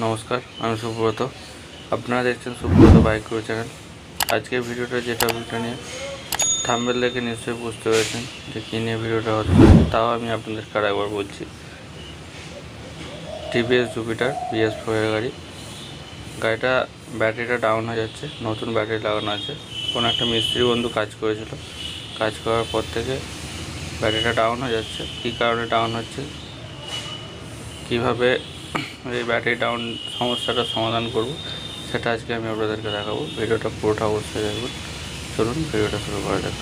नमस्कार আমি সুব্রত আপনারা দেখছেন সুব্রত বাইক চ্যানেল। আজকের ভিডিওটা যে টপিকটা নিয়ে থাম্বনেল দেখে নিশ্চয়ই বুঝতে পেরেছেন যে কী নিয়ে ভিডিওটা হচ্ছে। তাও আমি আপনাদেরকে আরেকবার বলছি, টিভিএস জুপিটার BS4 এর গাড়িটা ব্যাটারিটা ডাউন হয়ে যাচ্ছে। নতুন ব্যাটারি লাগানো আছে। কোনো একটা মিস্ত্রি বন্ধু কাজ করেছিল, কাজ করার পর থেকে ব্যাটারিটা ডাউন হয়ে যাচ্ছে। কী কারণে ডাউন হচ্ছে, কীভাবে এই ব্যাটারি ডাউন সমস্যাটা সমাধান করব সেটা আজকে আমি আপনাদেরকে দেখাবো। ভিডিওটা পুরোটা অবশ্যই দেখবেন। চলুন ভিডিওটা শুরু করা যাক।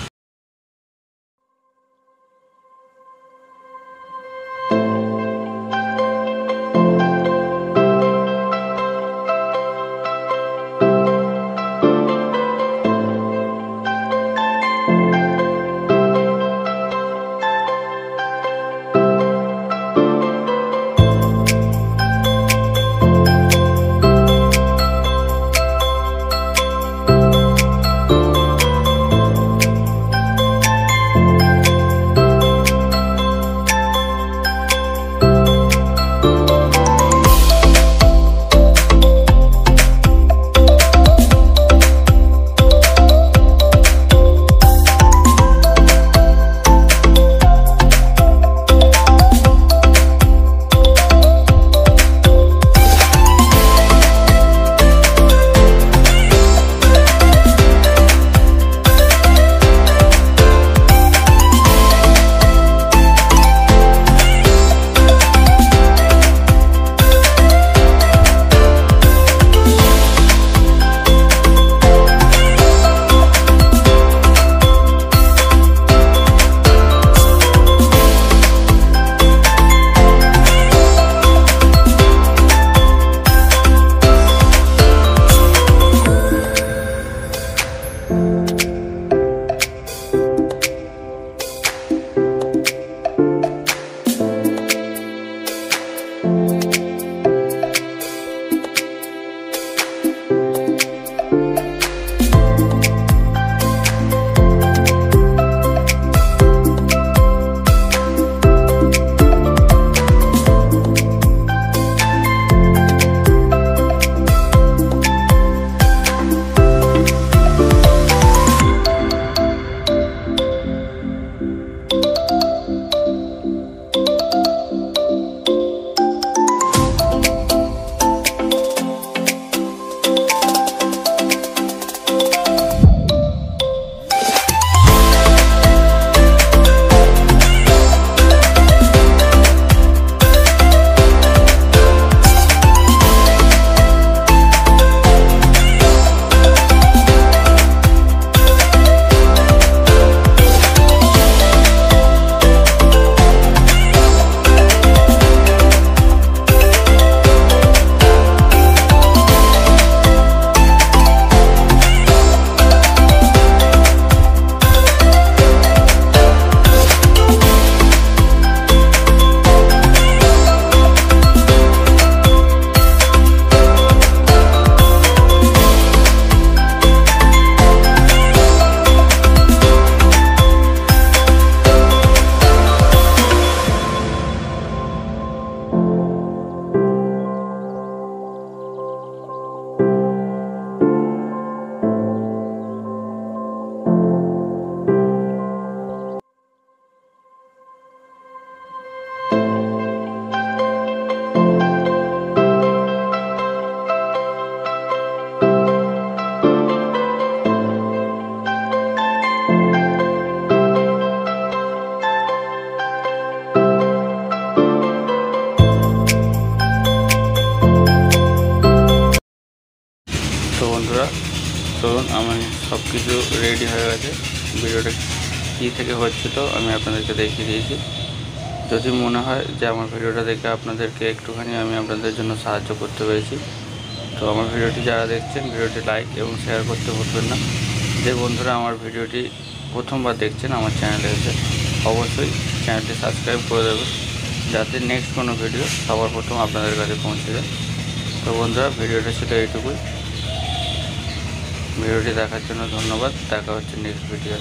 তো বন্ধুরা চলুন, আমার সব কিছু রেডি হয়ে গেছে। ভিডিওটা কী থেকে হচ্ছিল আমি আপনাদেরকে দেখিয়ে দিয়েছি। যদি মনে হয় যে আমার ভিডিওটা দেখে আপনাদেরকে একটুখানি আমি আপনাদের জন্য সাহায্য করতে পেরেছি, তো আমার ভিডিওটি যারা দেখছেন ভিডিওটি লাইক এবং শেয়ার করতে ভুলবেন না। যে বন্ধুরা আমার ভিডিওটি প্রথমবার দেখছেন আমার চ্যানেলে এসে অবশ্যই চ্যানেলটি সাবস্ক্রাইব করে দেবেন, যাতে নেক্সট কোনো ভিডিও সবার প্রথম আপনাদের কাছে পৌঁছে যায়। তো বন্ধুরা ভিডিওটা ছিল এইটুকুই। ভিডিওটি দেখার জন্য ধন্যবাদ। দেখা হচ্ছে নেক্সট ভিডিও।